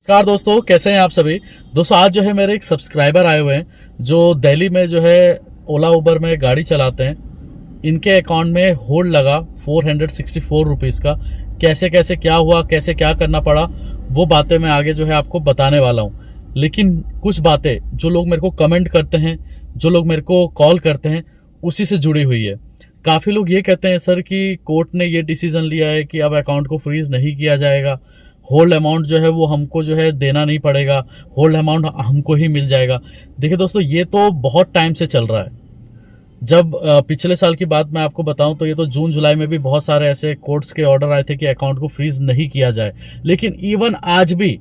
नमस्कार दोस्तों, कैसे हैं आप सभी। दोस्तों आज जो है मेरे एक सब्सक्राइबर आए हुए हैं जो दिल्ली में जो है ओला उबर में गाड़ी चलाते हैं। इनके अकाउंट में होल्ड लगा 464 रुपीज़ का। कैसे कैसे क्या हुआ, कैसे क्या करना पड़ा, वो बातें मैं आगे जो है आपको बताने वाला हूँ। लेकिन कुछ बातें जो लोग मेरे को कमेंट करते हैं, जो लोग मेरे को कॉल करते हैं, उसी से जुड़ी हुई है। काफ़ी लोग ये कहते हैं सर कि कोर्ट ने ये डिसीजन लिया है कि अब अकाउंट को फ्रीज नहीं किया जाएगा, होल्ड अमाउंट जो है वो हमको जो है देना नहीं पड़ेगा, होल्ड अमाउंट हमको ही मिल जाएगा। देखिए दोस्तों, ये तो बहुत टाइम से चल रहा है। जब पिछले साल की बात मैं आपको बताऊं तो ये तो जून जुलाई में भी बहुत सारे ऐसे कोर्ट्स के ऑर्डर आए थे कि अकाउंट को फ्रीज नहीं किया जाए। लेकिन इवन आज भी,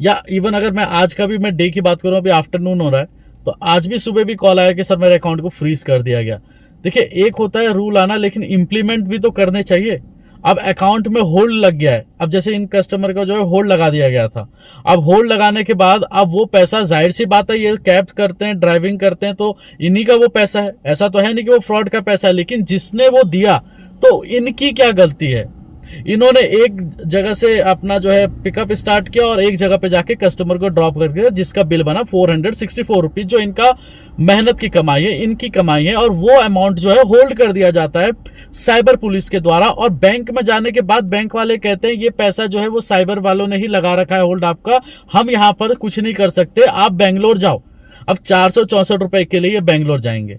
या इवन अगर मैं आज का भी मैं डे की बात करूं, अभी आफ्टरनून हो रहा है, तो आज भी सुबह भी कॉल आया कि सर मेरे अकाउंट को फ्रीज कर दिया गया। देखिए, एक होता है रूल आना, लेकिन इंप्लीमेंट भी तो करने चाहिए। अब अकाउंट में होल्ड लग गया है। अब जैसे इन कस्टमर का जो है होल्ड लगा दिया गया था। अब होल्ड लगाने के बाद अब वो पैसा, जाहिर सी बात है, ये कैब करते हैं, ड्राइविंग करते हैं, तो इन्हीं का वो पैसा है। ऐसा तो है नहीं कि वो फ्रॉड का पैसा है, लेकिन जिसने वो दिया तो इनकी क्या गलती है। इन्होंने एक जगह से अपना जो है पिकअप स्टार्ट किया और एक जगह पे जाके कस्टमर को ड्रॉप कर दिया, जिसका बिल बना 464 रुपीज, जो इनका मेहनत की कमाई है, इनकी कमाई है। और वो अमाउंट जो है होल्ड कर दिया जाता है साइबर पुलिस के द्वारा। और बैंक में जाने के बाद बैंक वाले कहते हैं ये पैसा जो है वो साइबर वालों ने ही लगा रखा है होल्ड आपका, हम यहाँ पर कुछ नहीं कर सकते, आप बेंगलोर जाओ। अब 464 रुपए के लिए ये बेंगलोर जाएंगे।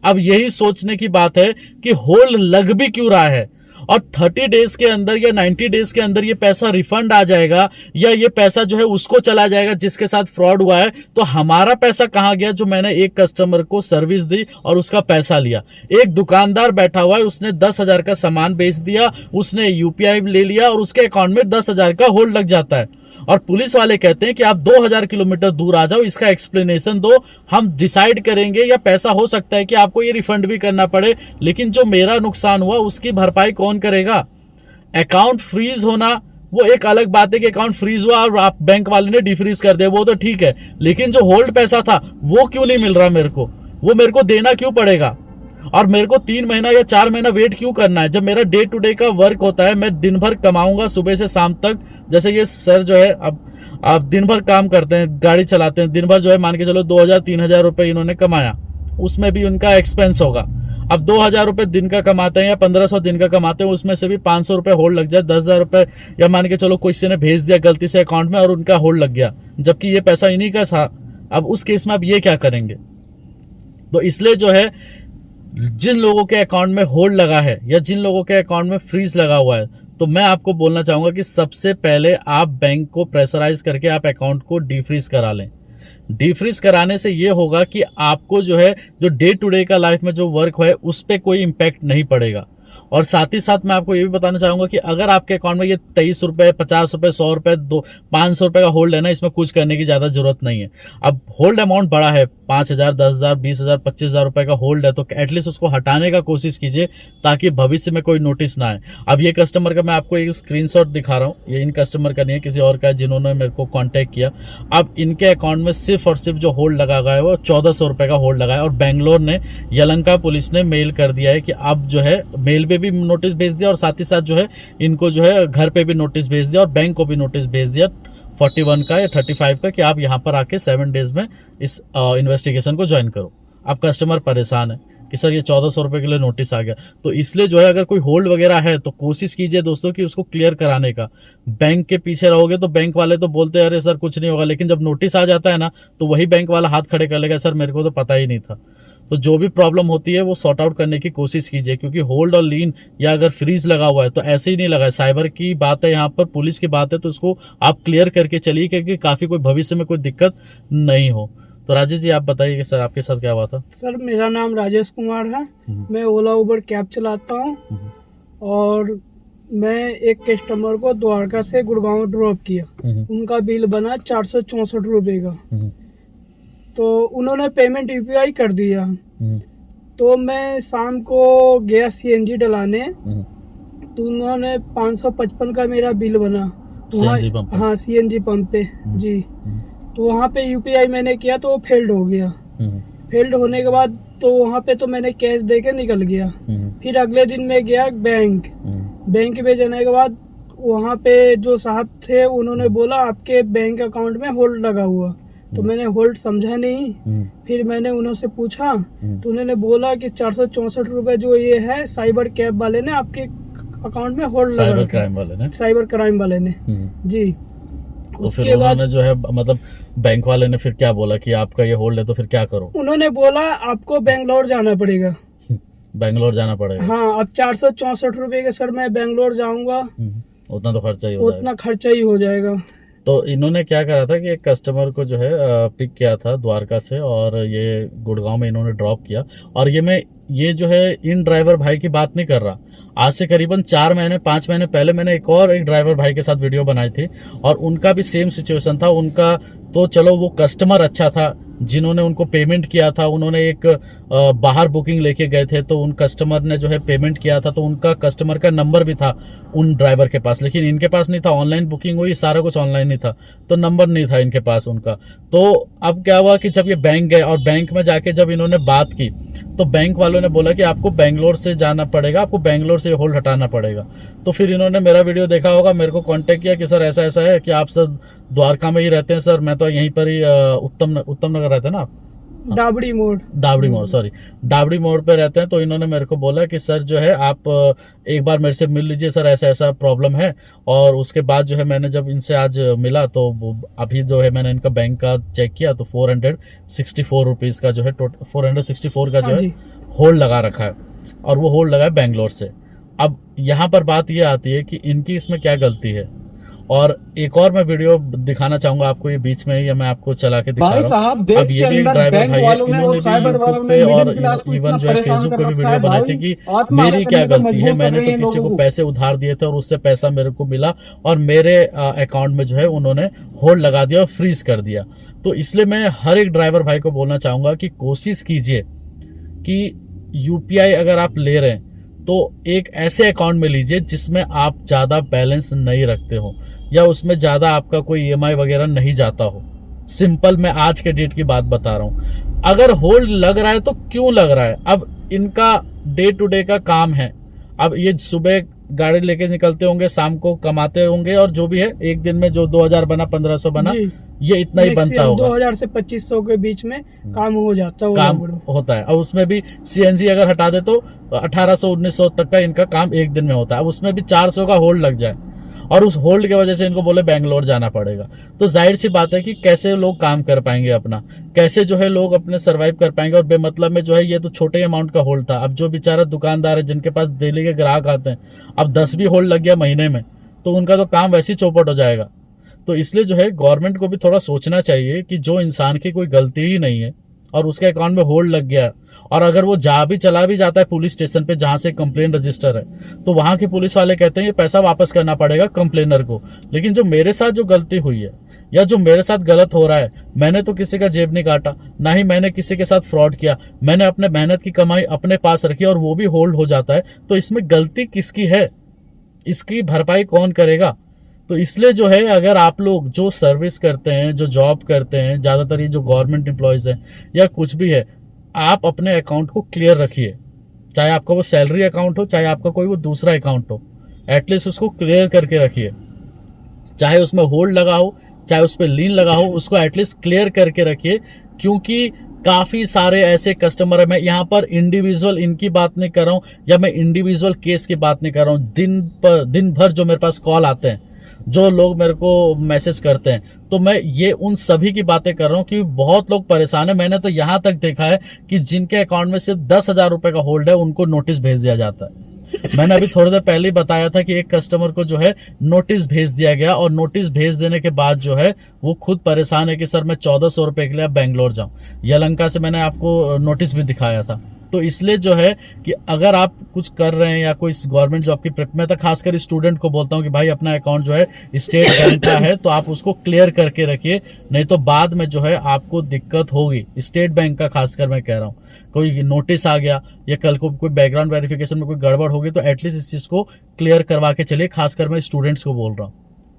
अब यही सोचने की बात है कि होल्ड लग भी क्यों रहा है, और 30 डेज के अंदर या 90 डेज के अंदर ये पैसा रिफंड आ जाएगा, या ये पैसा जो है उसको चला जाएगा जिसके साथ फ्रॉड हुआ है। तो हमारा पैसा कहां गया, जो मैंने एक कस्टमर को सर्विस दी और उसका पैसा लिया। एक दुकानदार बैठा हुआ है, उसने 10,000 का सामान बेच दिया, उसने यूपीआई ले लिया और उसके अकाउंट में 10,000 का होल्ड लग जाता है। और पुलिस वाले कहते हैं कि आप 2000 किलोमीटर दूर आ जाओ, इसका एक्सप्लेनेशन दो, हम डिसाइड करेंगे, या पैसा हो सकता है कि आपको ये रिफंड भी करना पड़े, लेकिन जो मेरा नुकसान हुआ उसकी भरपाई कौन करेगा। अकाउंट फ्रीज होना वो एक अलग बात है कि अकाउंट फ्रीज हुआ और आप बैंक वाले ने डिफ्रीज कर दिया, वो तो ठीक है, लेकिन जो होल्ड पैसा था वो क्यों नहीं मिल रहा मेरे को, वो मेरे को देना क्यों पड़ेगा, और मेरे को 3 महीना या 4 महीना वेट क्यों करना है, जब मेरा डे टू डे का वर्क होता है। मैं दिन भर कमाऊंगा सुबह से शाम तक। जैसे ये सर जो है, अब आप दिन भर काम करते हैं, गाड़ी चलाते हैं, दिन भर जो है मान के चलो 2,000-3,000 रुपए इन्होंने कमाया, उसमें भी उनका एक्सपेंस होगा। अब 2,000 रुपए दिन का कमाते हैं या 1,500 दिन का कमाते हैं, उसमें से भी 500 रुपए होल्ड लग जाए, 10,000 रुपए या मान के चलो किसी ने भेज दिया गलती से अकाउंट में और उनका होल्ड लग गया, जबकि ये पैसा इन्हीं का था। अब उस केस में अब ये क्या करेंगे। तो इसलिए जो है, जिन लोगों के अकाउंट में होल्ड लगा है या जिन लोगों के अकाउंट में फ्रीज लगा हुआ है, तो मैं आपको बोलना चाहूंगा कि सबसे पहले आप बैंक को प्रेशराइज करके आप अकाउंट को डिफ्रीज करा लें। डिफ्रीज कराने से ये होगा कि आपको जो है, जो डे टू डे का लाइफ में जो वर्क है उस पर कोई इम्पैक्ट नहीं पड़ेगा। और साथ ही साथ मैं आपको ये भी बताना चाहूंगा कि अगर आपके अकाउंट में ये 23 रुपए, 50 रुपए, 100 रुपए, 500 रुपए का होल्ड है ना, इसमें कुछ करने की ज्यादा जरूरत नहीं है। अब होल्ड अमाउंट बड़ा है, 5,000, 10,000, 20,000, 25,000 रुपए का होल्ड है, तो एटलीस्ट उसको हटाने का कोशिश कीजिए ताकि भविष्य में कोई नोटिस ना आए। अब ये कस्टमर का मैं आपको एक स्क्रीनशॉट दिखा रहा हूँ, ये इन कस्टमर का नहीं है, किसी और का है जिन्होंने मेरे को कॉन्टेक्ट किया। अब इनके अकाउंट में सिर्फ और सिर्फ जो होल्ड लगा गया है वो 1,400 रुपए का होल्ड लगा है, और बेंगलोर ने, यलंका पुलिस ने मेल कर दिया है कि अब जो है मेल पे भी नोटिस भेज दिया, और साथ ही साथ जो है इनको जो है घर पे भी नोटिस भेज दिया, और बैंक को भी नोटिस भेज दिया 41 का या 35 का कि आप यहाँ पर आके 7 डेज में इस इन्वेस्टिगेशन को ज्वाइन करो। अब कस्टमर परेशान है कि सर ये 1,400 रुपए के लिए नोटिस आ गया। तो इसलिए जो है, अगर कोई होल्ड वगैरह है तो कोशिश कीजिए दोस्तों कि उसको क्लियर कराने का। बैंक के पीछे रहोगे तो बैंक वाले तो बोलते हैं अरे सर कुछ नहीं होगा, लेकिन जब नोटिस आ जाता है ना, तो वही बैंक वाला हाथ खड़े कर लेगा, सर मेरे को तो पता ही नहीं था। तो जो भी प्रॉब्लम होती है वो सॉर्ट आउट करने की कोशिश कीजिए, क्योंकि होल्ड और लीन या अगर फ्रीज लगा हुआ है तो ऐसे ही नहीं लगा है, साइबर की बात है, यहाँ पर पुलिस की बात है, तो इसको आप क्लियर करके चलिए, क्योंकि काफी कोई भविष्य में कोई दिक्कत नहीं हो। तो राजेश जी, आप बताइए कि सर आपके साथ क्या हुआ था। सर मेरा नाम राजेश कुमार है, मैं ओला उबर कैब चलाता हूँ, और मैं एक कस्टमर को द्वारका से गुड़गांव ड्रॉप किया। उनका बिल बना 464 रुपए का, तो उन्होंने पेमेंट यूपीआई कर दिया। तो मैं शाम को गया सीएनजी डलाने, तो उन्होंने 555 का मेरा बिल बना वहाँ, हाँ सीएनजी पंप पे जी। तो वहाँ पे यूपीआई मैंने किया तो वो फेल्ड हो गया। फेल्ड होने के बाद तो वहाँ पे तो मैंने कैश दे के निकल गया। फिर अगले दिन मैं गया बैंक में जाने के बाद वहाँ पे जो साहब थे उन्होंने बोला आपके बैंक अकाउंट में होल्ड लगा हुआ, तो मैंने होल्ड समझा नहीं। फिर मैंने उन्होंने पूछा तो उन्होंने बोला कि 464 रुपए जो ये है साइबर कैब वाले ने आपके अकाउंट में होल्ड लगा, साइबर क्राइम वाले ने, साइबर क्राइम वाले ने जी। तो फिर उन्होंने जो है मतलब बैंक वाले ने फिर क्या बोला कि आपका ये होल्ड है तो फिर क्या करो? उन्होंने बोला आपको बेंगलोर जाना पड़ेगा। बेंगलोर जाना पड़ेगा? हाँ, अब 464 रुपए के सर मैं बेंगलोर जाऊंगा, उतना तो खर्चा ही हो जाएगा। उतना खर्चा ही हो जाएगा। तो इन्होंने क्या करा था कि एक कस्टमर को जो है पिक किया था द्वारका से और ये गुड़गांव में इन्होंने ड्रॉप किया। और ये जो है इन ड्राइवर भाई की बात नहीं कर रहा, आज से करीबन 4-5 महीने पहले मैंने एक ड्राइवर भाई के साथ वीडियो बनाई थी और उनका भी सेम सिचुएशन था। उनका तो चलो वो कस्टमर अच्छा था, जिन्होंने उनको पेमेंट किया था, उन्होंने एक बाहर बुकिंग लेके गए थे तो उन कस्टमर ने जो है पेमेंट किया था, तो उनका कस्टमर का नंबर भी था उन ड्राइवर के पास, लेकिन इनके पास नहीं था। ऑनलाइन बुकिंग हुई, सारा कुछ ऑनलाइन ही था, तो नंबर नहीं था इनके पास उनका। तो अब क्या हुआ कि जब ये बैंक गए और बैंक में जाके जब इन्होंने बात की तो बैंक वालों ने बोला कि आपको बेंगलोर से जाना पड़ेगा, आपको बेंगलोर से होल्ड हटाना पड़ेगा। तो फिर इन्होंने मेरा वीडियो देखा होगा, मेरे को कांटेक्ट किया कि सर ऐसा ऐसा है कि आप सर द्वारका में ही रहते हैं सर, मैं तो यहीं पर ही उत्तम नगर रहते हैं ना, डाबड़ी मोड़ पे रहते हैं। तो इन्होंने मेरे को बोला कि सर जो है आप एक बार मेरे से मिल लीजिए सर, ऐसा ऐसा प्रॉब्लम है। और उसके बाद जो है मैंने जब इनसे आज मिला तो अभी जो है मैंने इनका बैंक का चेक किया तो 464 रुपीज का जो है 464 का जो है होल्ड लगा रखा है, और वो होल्ड लगा है बेंगलोर से। अब यहाँ पर बात ये आती है कि इनकी इसमें क्या गलती है। और एक और मैं वीडियो दिखाना चाहूंगा आपको, ये बीच में ही मैं आपको चला के दिखा रहा हूँ। अब ये भी ड्राइवर भाई है, इन्होंने भी यूट्यूब पे और इवन जो है फेसबुक पे भी वीडियो बनाई थी कि मेरी क्या गलती है, मैंने तो किसी को पैसे उधार दिए थे और उससे पैसा मेरे को मिला और मेरे अकाउंट में जो है उन्होंने होल्ड लगा दिया और फ्रीज कर दिया। तो इसलिए मैं हर एक ड्राइवर भाई को बोलना चाहूंगा कि कोशिश कीजिए कि यूपीआई अगर आप ले रहे हैं तो एक ऐसे अकाउंट में लीजिए जिसमें आप ज्यादा बैलेंस नहीं रखते हो या उसमें ज्यादा आपका कोई ईएमआई वगैरह नहीं जाता हो। सिंपल मैं आज के डेट की बात बता रहा हूं। अगर होल्ड लग रहा है तो क्यों लग रहा है? अब इनका डे टू डे का काम है, अब ये सुबह गाड़ी लेके निकलते होंगे, शाम को कमाते होंगे, और जो भी है एक दिन में जो 2000 बना 1500 बना ये इतना ही बनता होगा। 2000 से 2500 के बीच में काम हो जाता है, काम होता है। और उसमें भी सीएनजी अगर हटा दे तो 1800-1900 तक का इनका काम एक दिन में होता है। अब उसमें भी 400 का होल्ड लग जाए और उस होल्ड की वजह से इनको बोले बेंगलोर जाना पड़ेगा, तो जाहिर सी बात है कि कैसे लोग काम कर पाएंगे अपना, कैसे जो है लोग अपने सरवाइव कर पाएंगे। और बेमतलब में जो है ये तो छोटे अमाउंट का होल्ड था। अब जो बेचारा दुकानदार है जिनके पास डेली के ग्राहक आते हैं, अब 10 भी होल्ड लग गया महीने में तो उनका तो काम वैसे ही चौपट हो जाएगा। तो इसलिए जो है गवर्नमेंट को भी थोड़ा सोचना चाहिए कि जो इंसान की कोई गलती ही नहीं है और उसके अकाउंट में होल्ड लग गया, और अगर वो चला भी जाता है पुलिस स्टेशन पे जहां से कंप्लेन रजिस्टर है, तो वहां के पुलिस वाले कहते हैं ये पैसा वापस करना पड़ेगा कंप्लेनर को। लेकिन जो मेरे साथ जो गलती हुई है या जो मेरे साथ गलत हो रहा है, मैंने तो किसी का जेब नहीं काटा, ना ही मैंने किसी के साथ फ्रॉड किया, मैंने अपने मेहनत की कमाई अपने पास रखी और वो भी होल्ड हो जाता है, तो इसमें गलती किसकी है? इसकी भरपाई कौन करेगा? तो इसलिए जो है अगर आप लोग जो सर्विस करते हैं, जो जॉब करते हैं, ज्यादातर ये जो गवर्नमेंट एम्प्लॉयज है या कुछ भी है, आप अपने अकाउंट को क्लियर रखिए। चाहे आपका वो सैलरी अकाउंट हो, चाहे आपका कोई वो दूसरा अकाउंट हो, एटलीस्ट उसको क्लियर करके रखिए। चाहे उसमें होल्ड लगा हो, चाहे उस पर लीन लगा हो, उसको एटलीस्ट क्लियर करके रखिए। क्योंकि काफी सारे ऐसे कस्टमर है, मैं यहाँ पर इंडिविजुअल इनकी बात नहीं कर रहा हूँ या मैं इंडिविजुअल केस की बात नहीं कर रहा हूँ, दिन भर जो मेरे पास कॉल आते हैं, जो लोग मेरे को मैसेज करते हैं, तो मैं ये उन सभी की बातें कर रहा हूँ कि बहुत लोग परेशान है। मैंने तो यहाँ तक देखा है कि जिनके अकाउंट में सिर्फ 10,000 रुपए का होल्ड है उनको नोटिस भेज दिया जाता है। मैंने अभी थोड़ी देर पहले ही बताया था कि एक कस्टमर को जो है नोटिस भेज दिया गया, और नोटिस भेज देने के बाद जो है वो खुद परेशान है कि सर मैं 1400 रुपए के लिए बेंगलोर जाऊं। यलहंका से मैंने आपको नोटिस भी दिखाया था। तो इसलिए जो है कि अगर आप कुछ कर रहे हैं या कोई गवर्नमेंट जॉब की प्रिप, मैं तो खासकर स्टूडेंट को बोलता हूं कि भाई अपना अकाउंट जो है स्टेट बैंक का है तो आप उसको क्लियर करके रखिए, नहीं तो बाद में जो है आपको दिक्कत होगी। स्टेट बैंक का खासकर मैं कह रहा हूँ, कोई नोटिस आ गया या कल को कोई बैकग्राउंड वेरिफिकेशन में कोई गड़बड़ होगी तो एटलीस्ट इस चीज को क्लियर करवा के चलिए। खासकर मैं स्टूडेंट्स को बोल रहा हूँ।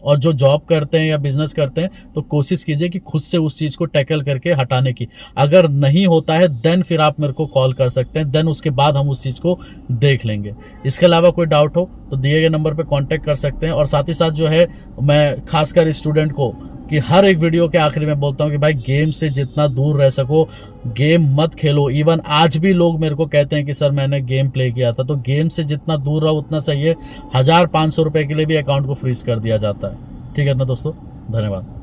और जो जॉब करते हैं या बिजनेस करते हैं तो कोशिश कीजिए कि खुद से उस चीज़ को टैकल करके हटाने की। अगर नहीं होता है देन फिर आप मेरे को कॉल कर सकते हैं, देन उसके बाद हम उस चीज़ को देख लेंगे। इसके अलावा कोई डाउट हो तो दिए गए नंबर पर कॉन्टैक्ट कर सकते हैं। और साथ ही साथ जो है मैं खासकर स्टूडेंट को कि हर एक वीडियो के आखिर में बोलता हूँ कि भाई गेम से जितना दूर रह सको गेम मत खेलो। इवन आज भी लोग मेरे को कहते हैं कि सर मैंने गेम प्ले किया था, तो गेम से जितना दूर रहो उतना सही है। 1500 रुपए के लिए भी अकाउंट को फ्रीज कर दिया जाता है। ठीक है ना दोस्तों, धन्यवाद।